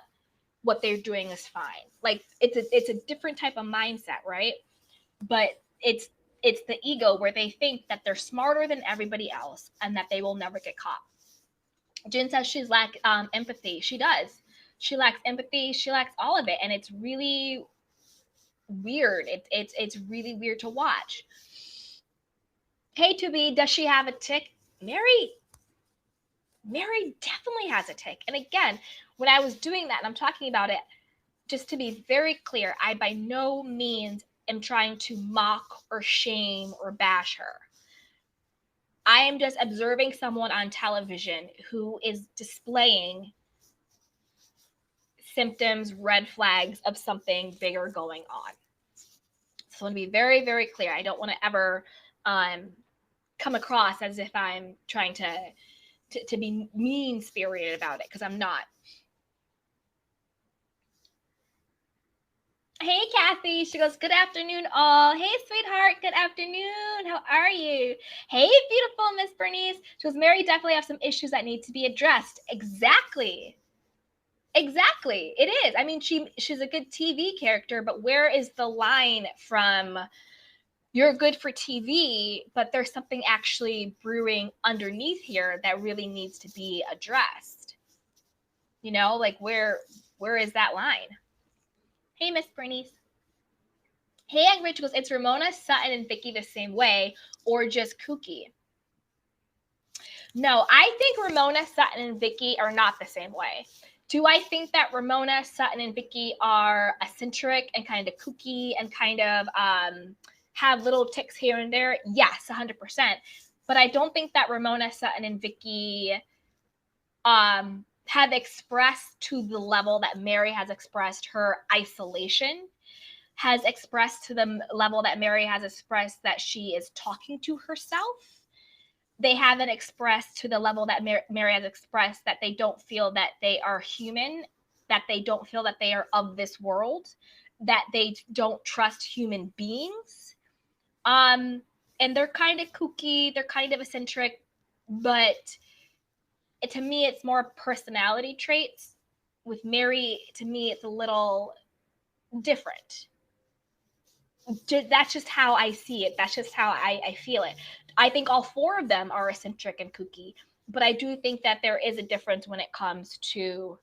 what they're doing is fine. Like, it's a different type of mindset, right? But it's the ego where they think that they're smarter than everybody else and that they will never get caught. Jen says she's lack empathy. She does. She lacks empathy. She lacks all of it. And it's really weird. It's really weird to watch. Hey, Tubi, does she have a tick? Mary definitely has a tick. And again, when I was doing that and I'm talking about it, just to be very clear, I by no means am trying to mock or shame or bash her. I am just observing someone on television who is displaying symptoms, red flags of something bigger going on. So I want to be very, very clear. I don't want to ever come across as if I'm trying to be mean-spirited about it, because I'm not. Hey, Kathy. She goes, good afternoon, all. Hey, sweetheart. Good afternoon. How are you? Hey, beautiful Miss Bernice. She goes, Mary definitely have some issues that need to be addressed. Exactly. It is. I mean, she's a good TV character, but where is the line from you're good for TV, but there's something actually brewing underneath here that really needs to be addressed? You know, like where is that line? Hey, Miss Bernice. Hey, Aunt Rich goes, it's Ramona, Sutton, and Vicky the same way, or just kooky? No, I think Ramona, Sutton, and Vicky are not the same way. Do I think that Ramona, Sutton, and Vicky are eccentric and kind of kooky and kind of have little ticks here and there? Yes, 100%. But I don't think that Ramona, Sutton, and Vicky have expressed to the level that Mary has expressed her isolation, has expressed to the level that Mary has expressed that she is talking to herself. They haven't expressed to the level that Mary has expressed that they don't feel that they are human, that they don't feel that they are of this world, that they don't trust human beings. And they're kind of kooky, they're kind of eccentric, but to me, it's more personality traits. With Mary, to me, it's a little different. That's just how I see it. That's just how I feel it. I think all four of them are eccentric and kooky, but I do think that there is a difference when it comes to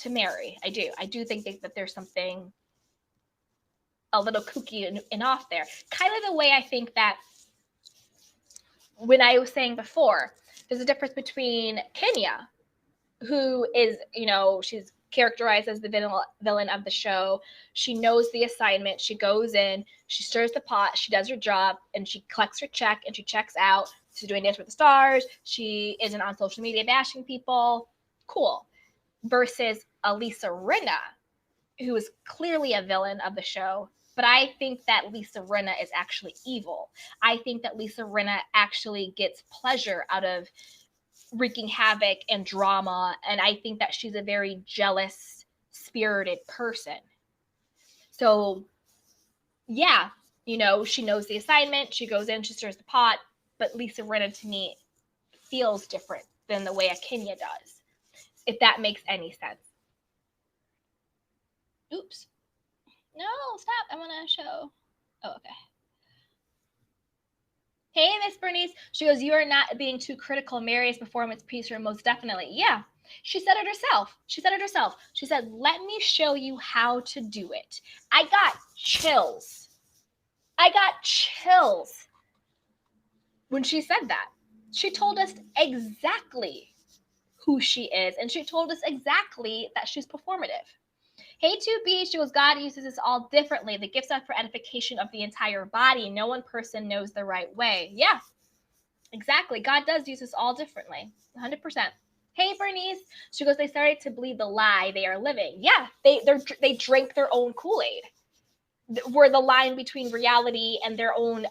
Mary. I do think that there's something a little kooky and off there. Kind of the way I think that when I was saying before, there's a difference between Kenya, who is, she's characterized as the villain of the show. She knows the assignment. She goes in, she stirs the pot, she does her job, and she collects her check and she checks out. She's doing Dance with the Stars. She isn't on social media bashing people. Cool. Versus Lisa Rinna, who is clearly a villain of the show. But I think that Lisa Rinna is actually evil. I think that Lisa Rinna actually gets pleasure out of wreaking havoc and drama, and I think that she's a very jealous, spirited person. So yeah, she knows the assignment, she goes in, she stirs the pot, but Lisa Rinna to me feels different than the way a Kenya does, if that makes any sense. Oops. No, stop. I want to show. Oh, okay. Hey, Miss Bernice. She goes, you are not being too critical. Mary's performance piece her most definitely. Yeah, she said it herself. She said, let me show you how to do it. I got chills when she said that. She told us exactly who she is, and she told us exactly that she's performative. Hey, 2B, she goes, God uses us all differently. The gifts are for edification of the entire body. No one person knows the right way. Yeah, exactly. God does use us all differently. 100%. Hey, Bernice. She goes, they started to believe the lie they are living. Yeah, they drink their own Kool-Aid. Where the line between reality and their own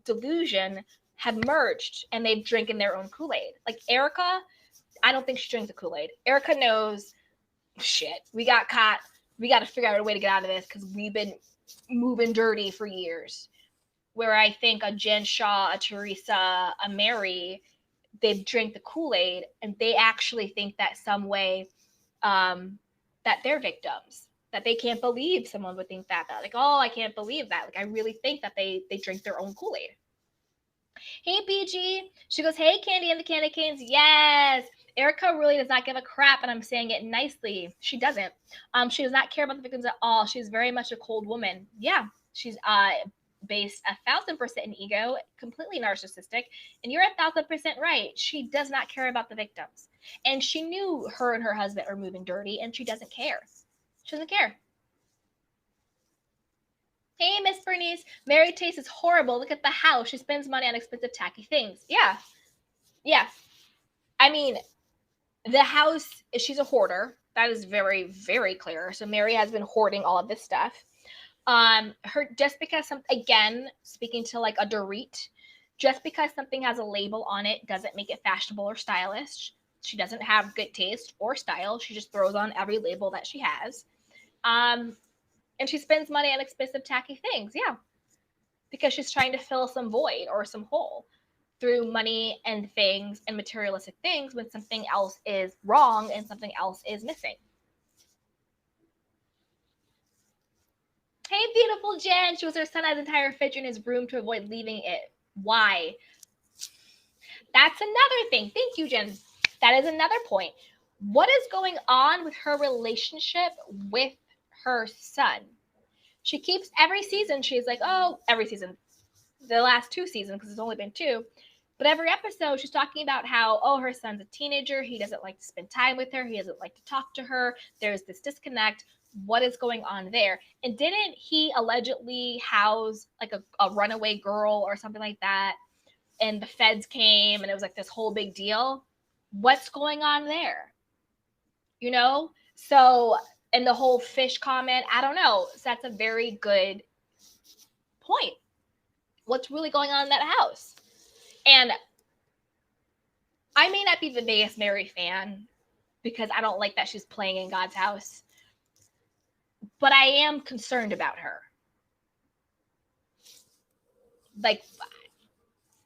delusion have merged, and they've drinking their own Kool-Aid. Like Erica, I don't think she drinks the Kool-Aid. Erica knows, shit, we got caught. We got to figure out a way to get out of this because we've been moving dirty for years. Where I think a Jen Shaw, a Teresa, a Mary, they drink the Kool-Aid and they actually think that some way that they're victims, that they can't believe someone would think that. Like, oh, I can't believe that. Like, I really think that they drink their own Kool-Aid. Hey, PG. She goes, hey, Candy and the Candy Canes. Yes. Erica really does not give a crap, and I'm saying it nicely. She doesn't. She does not care about the victims at all. She's very much a cold woman. Yeah, She's based 1,000% in ego, completely narcissistic, and you're 1,000% right. She does not care about the victims, and she knew her and her husband are moving dirty, and she doesn't care. She doesn't care. Hey, Miss Bernice, Mary Taste is horrible. Look at the house. She spends money on expensive, tacky things. Yeah, yeah. I mean, the house. She's a hoarder. That is very, very clear. So Mary has been hoarding all of this stuff. Her just because some again speaking to like a Dorit, just because something has a label on it doesn't make it fashionable or stylish. She doesn't have good taste or style. She just throws on every label that she has. And she spends money on expensive, tacky things. Yeah, because she's trying to fill some void or some hole through money and things and materialistic things when something else is wrong and something else is missing. Hey, beautiful Jen. She was her son has entire fridge in his room to avoid leaving it. Why? That's another thing. Thank you, Jen. That is another point. What is going on with her relationship with her son? She keeps every season, she's like, oh, every season, the last 2 seasons, because it's only been 2. But every episode, she's talking about how, oh, her son's a teenager. He doesn't like to spend time with her. He doesn't like to talk to her. There's this disconnect. What is going on there? And didn't he allegedly house like a runaway girl or something like that? And the feds came and it was like this whole big deal. What's going on there? You know? So, and the whole fish comment, I don't know. So that's a very good point. What's really going on in that house? And I may not be the biggest Mary fan because I don't like that she's playing in God's house, but I am concerned about her. Like,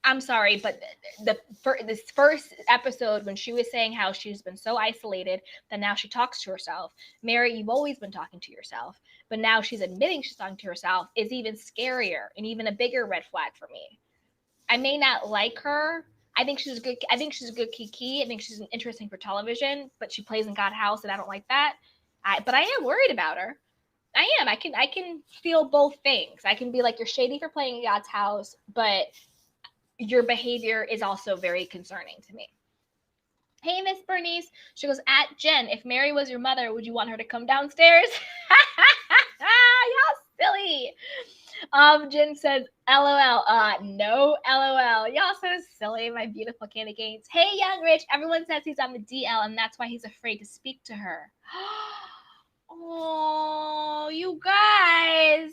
I'm sorry, but this first episode when she was saying how she's been so isolated that now she talks to herself. Mary, you've always been talking to yourself, but now she's admitting she's talking to herself is even scarier and even a bigger red flag for me. I may not like her. I think she's a good Kiki. I think she's interesting for television, but she plays in God's house, and I don't like that. But I am worried about her. I am. I can feel both things. I can be like, you're shady for playing in God's house, but your behavior is also very concerning to me. Hey, Miss Bernice. She goes, at Jen, if Mary was your mother, would you want her to come downstairs? Y'all silly. Jen says, LOL. No, LOL. Y'all so silly, my beautiful candy canes. Hey, Young Rich. Everyone says he's on the DL, and that's why he's afraid to speak to her. Oh, you guys.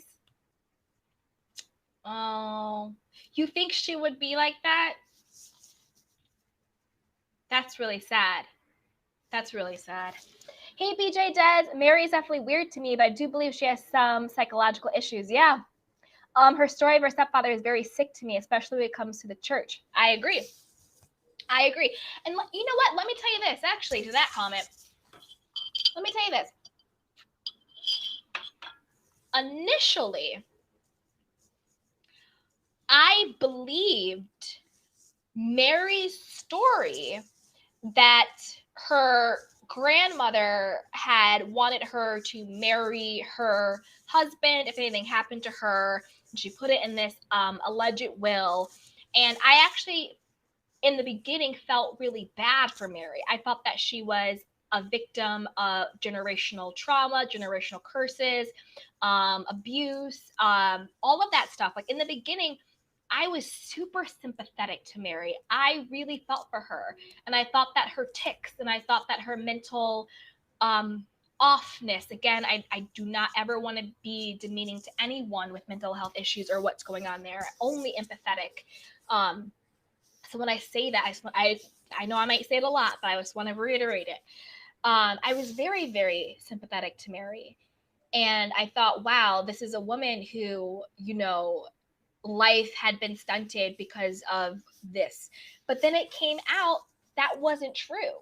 Oh, you think she would be like that? That's really sad. That's really sad. Hey, BJ Des. Mary is definitely weird to me, but I do believe she has some psychological issues. Yeah. Her story of her stepfather is very sick to me, especially when it comes to the church. I agree. And you know what? Let me tell you this, actually, to that comment. Let me tell you this. Initially, I believed Mary's story that her grandmother had wanted her to marry her husband if anything happened to her. She put it in this alleged will. And I actually, in the beginning, felt really bad for Mary. I felt that she was a victim of generational trauma, generational curses, abuse, all of that stuff. Like in the beginning, I was super sympathetic to Mary. I really felt for her. And I thought that her tics and I thought that her mental offness, again, I do not ever want to be demeaning to anyone with mental health issues or what's going on there. Only empathetic. So when I say that, I know I might say it a lot, but I just want to reiterate it. I was very, very sympathetic to Mary. And I thought, wow, this is a woman who, you know, life had been stunted because of this. But then it came out that wasn't true.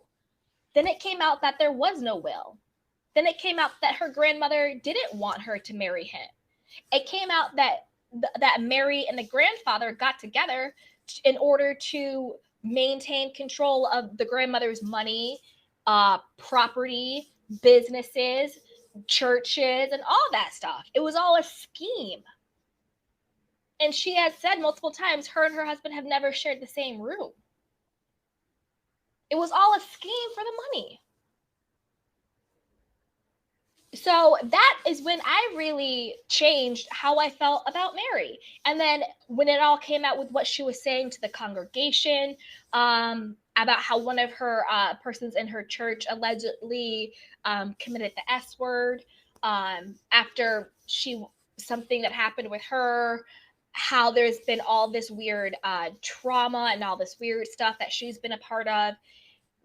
Then it came out that there was no will. Then it came out that her grandmother didn't want her to marry him. It came out that Mary and the grandfather got together in order to maintain control of the grandmother's money, property, businesses, churches, and all that stuff. It was all a scheme. And she has said multiple times her and her husband have never shared the same room. It was all a scheme for the money. So that is when I really changed how I felt about Mary. And then when it all came out with what she was saying to the congregation, about how one of her persons in her church allegedly committed the S word after something that happened with her, how there's been all this weird trauma and all this weird stuff that she's been a part of.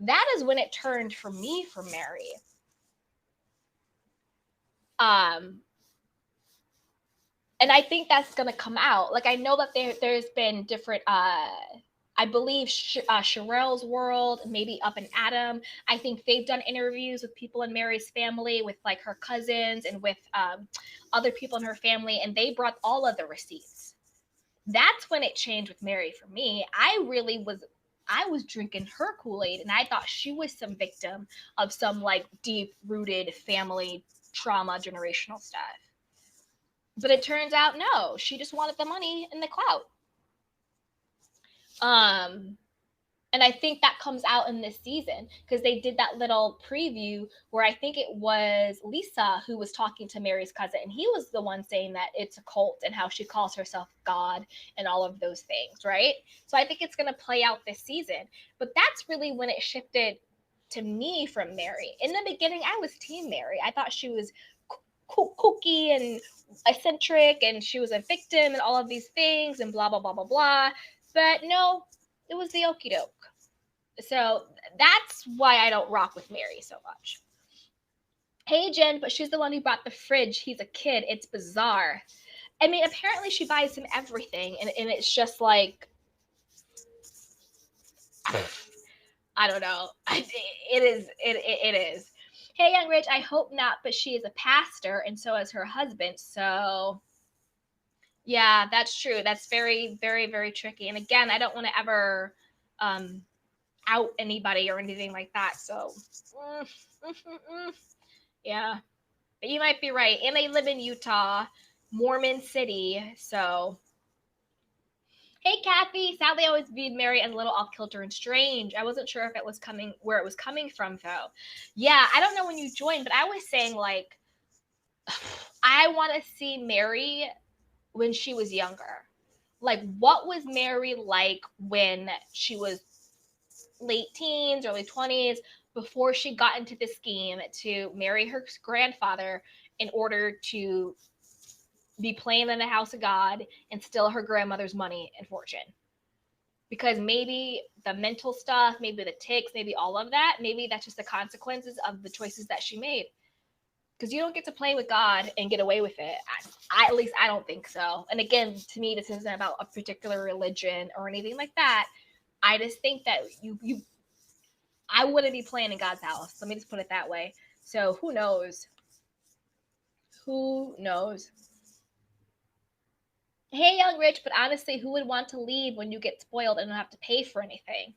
That is when it turned for me for Mary. And I think that's going to come out. Like, I know that there's been different, I believe Sherelle's World, maybe Up and Adam. I think they've done interviews with people in Mary's family, with like her cousins and with other people in her family, and they brought all of the receipts. That's when it changed with Mary for me. I was drinking her Kool-Aid, and I thought she was some victim of some like deep-rooted family trauma, generational stuff. But it turns out, no, she just wanted the money and the clout. And I think that comes out in this season because they did that little preview where I think it was Lisa who was talking to Mary's cousin, and he was the one saying that it's a cult and how she calls herself God and all of those things, right? So I think it's going to play out this season. But that's really when it shifted to me from Mary. In the beginning, I was Team Mary. I thought she was kooky and eccentric, and she was a victim and all of these things and blah, blah, blah, blah, blah. But no, it was the okie doke. So that's why I don't rock with Mary so much. Hey, Jen, but she's the one who bought the fridge. He's a kid. It's bizarre. I mean, apparently she buys him everything, and it's just like, I don't know. It is. Hey, Young Rich, I hope not, but she is a pastor, and so is her husband. So, yeah, that's true. That's very, very, very tricky. And again, I don't want to ever out anybody or anything like that. So, yeah. But you might be right. And they live in Utah, Mormon City. So, hey, Kathy. Sadly, I always viewed Mary as a little off kilter and strange. I wasn't sure if it was where it was coming from, though. Yeah, I don't know when you joined, but I was saying, like, I want to see Mary when she was younger. Like, what was Mary like when she was late teens, early 20s, before she got into the scheme to marry her grandfather in order to be playing in the house of God and steal her grandmother's money and fortune? Because maybe the mental stuff, maybe the tics, maybe all of that, maybe that's just the consequences of the choices that she made. Because you don't get to play with God and get away with it. At least I don't think so. And again, to me, this isn't about a particular religion or anything like that. I just think that I wouldn't be playing in God's house. Let me just put it that way. So who knows? Who knows? Hey, Young Rich, but honestly, who would want to leave when you get spoiled and don't have to pay for anything?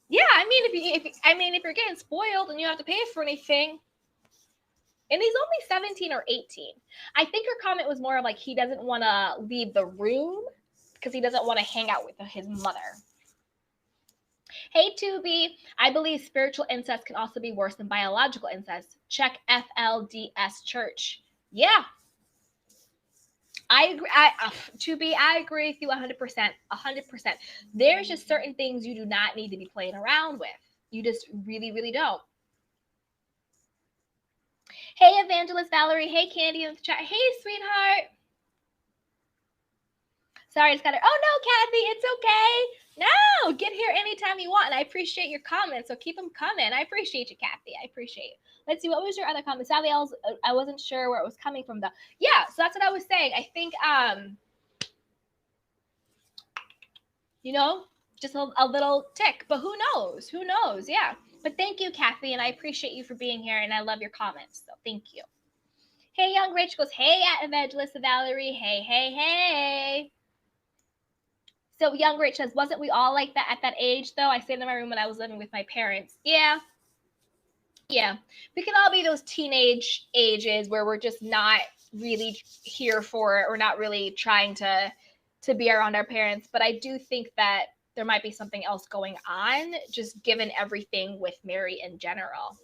Yeah, I mean, if you're getting spoiled and you don't have to pay for anything, and he's only 17 or 18. I think her comment was more of like he doesn't want to leave the room because he doesn't want to hang out with his mother. Hey, Tubi, I believe spiritual incest can also be worse than biological incest. Check FLDS Church. Yeah. I agree. Tubi, I agree with you 100%. 100%. There's just certain things you do not need to be playing around with. You just really, really don't. Hey, Evangelist Valerie. Hey, Candy in the chat. Hey, sweetheart. Sorry, I just got it. Oh, no, Kathy, it's okay. No, get here anytime you want. And I appreciate your comments, so keep them coming. I appreciate you, Kathy. I appreciate you. Let's see, what was your other comment? Sadly, I wasn't sure where it was coming from, though. Yeah, so that's what I was saying. I think, just a little tick. But who knows? Who knows? Yeah. But thank you, Kathy, and I appreciate you for being here, and I love your comments, so thank you. Hey, Young Rich goes, hey, at Evangelist Valerie. Hey, hey, hey. So Young Rich says, wasn't we all like that at that age, though? I stayed in my room when I was living with my parents. Yeah. Yeah. We can all be those teenage ages where we're just not really here for it. We're not really trying to be around our parents. But I do think that there might be something else going on, just given everything with Mary in general.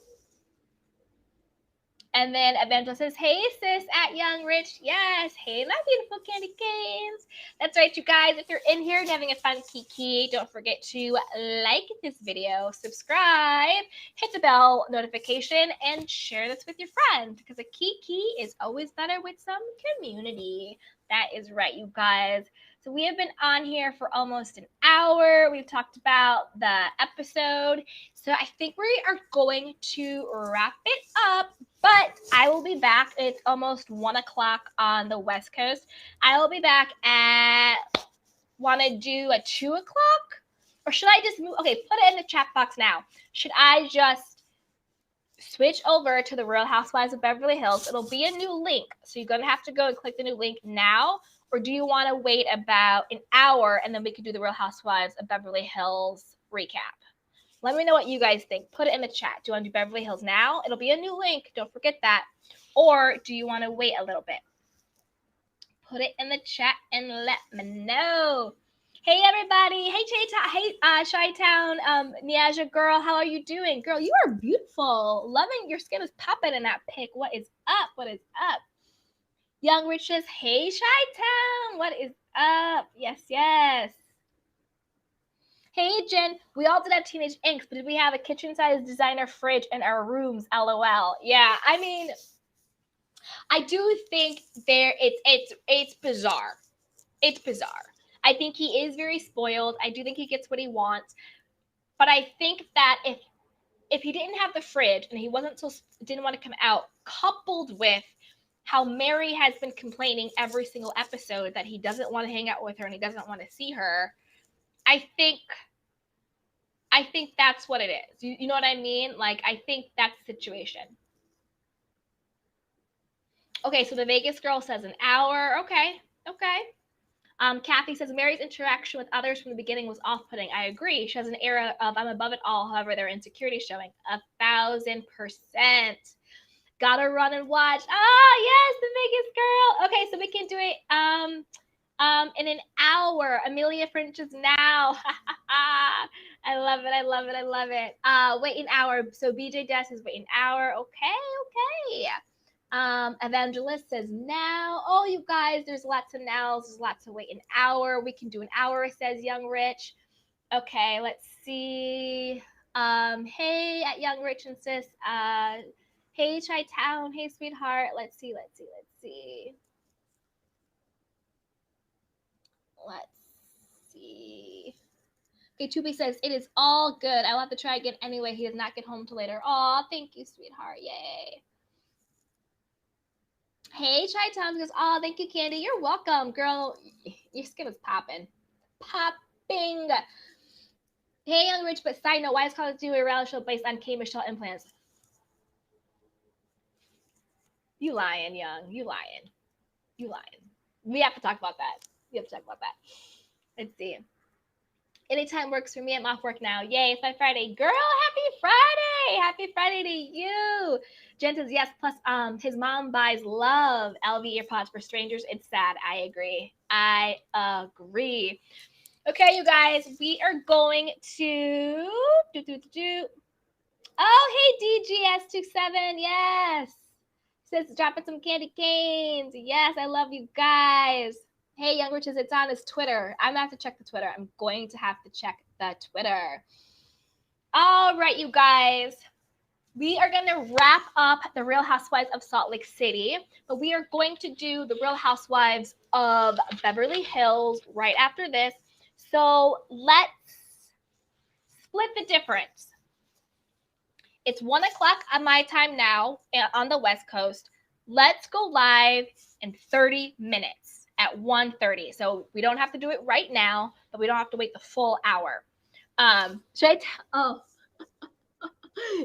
And then Evangelist says, hey, sis, at Young Rich. Yes. Hey, my beautiful candy canes. That's right, you guys. If you're in here and having a fun kiki, don't forget to like this video, subscribe, hit the bell notification, and share this with your friends, because a kiki is always better with some community. That is right, you guys. So we have been on here for almost an hour. We've talked about the episode. So I think we are going to wrap it up. But I will be back. It's almost 1 o'clock on the West Coast. I will be back at, want to do a 2 o'clock? Or should I just move? Okay, put it in the chat box now. Should I just switch over to the Real Housewives of Beverly Hills? It'll be a new link. So you're going to have to go and click the new link now. Or do you want to wait about an hour and then we can do the Real Housewives of Beverly Hills recap? Let me know what you guys think. Put it in the chat. Do you want to do Beverly Hills now? It'll be a new link. Don't forget that. Or do you want to wait a little bit? Put it in the chat and let me know. Hey, everybody. Hey, Chi-Town, Niaja girl. How are you doing? Girl, you are beautiful. Loving your skin is popping in that pic. What is up? What is up? Young Rich says, hey, Chi-Town. What is up? Yes, yes. Hey, Jen, we all did have teenage inks, but did we have a kitchen-sized designer fridge in our rooms? LOL. Yeah, I mean, I do think it's bizarre. It's bizarre. I think he is very spoiled. I do think he gets what he wants. But I think that if he didn't have the fridge and he didn't want to come out, coupled with how Mary has been complaining every single episode that he doesn't want to hang out with her and he doesn't want to see her, I think that's what it is. You know what I mean? Like, I think that's the situation. Okay, so the Vegas girl says an hour. Okay. Kathy says Mary's interaction with others from the beginning was off-putting. I agree. She has an era of I'm above it all. However, their insecurity showing 1,000%. Gotta run and watch. Yes, the Vegas girl. Okay, so we can do it in an hour. Amelia French is now. I love it. Wait an hour. So BJ Des says wait an hour. Okay. Evangelist says now. Oh, you guys, there's lots of nows. There's lots of wait an hour. We can do an hour, says Young Rich. Okay, let's see. Hey at Young Rich and sis. Hey Chi-Town. Hey sweetheart. Let's see. Okay, Tubi says, it is all good. I'll have to try again anyway. He does not get home till later. Aw, thank you, sweetheart. Yay. Hey, Chi-Town goes, oh, thank you, Candy. You're welcome, girl. Your skin is popping. Popping. Hey, Young Rich, but side note, why is Call of Duty a reality show based on K. Michelle implants? You lying, Young. You lying. We have to talk about that. Let's see. Anytime works for me. I'm off work now. Yay, it's my Friday. Girl, happy Friday. Happy Friday to you. Jen says yes. Plus, his mom buys love LV earpods for strangers. It's sad. I agree. Okay, you guys, we are going to Oh, hey, DGS27. Yes. Says dropping some candy canes. Yes, I love you guys. Hey, Young Riches, it's on his Twitter. I'm going to have to check the Twitter. I'm going to have to check the Twitter. All right, you guys. We are going to wrap up the Real Housewives of Salt Lake City, but we are going to do the Real Housewives of Beverly Hills right after this. So let's split the difference. It's 1 o'clock on my time now on the West Coast. Let's go live in 30 minutes. At 1:30. So we don't have to do it right now, but we don't have to wait the full hour.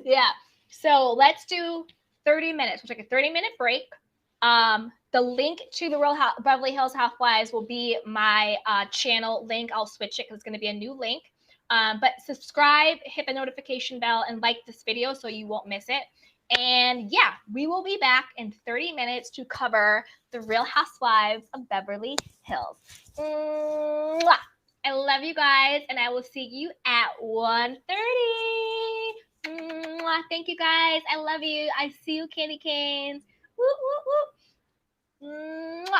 Yeah. So let's do 30 minutes. We'll take a 30-minute break. The link to the Beverly Hills Housewives will be my channel link. I'll switch it because it's going to be a new link. But subscribe, hit the notification bell, and like this video so you won't miss it. And yeah, we will be back in 30 minutes to cover the Real Housewives of Beverly Hills. Mwah! I love you guys, and I will see you at 1:30. Thank you guys. I love you. I see you, candy canes. Woo, woo, woo. Mwah.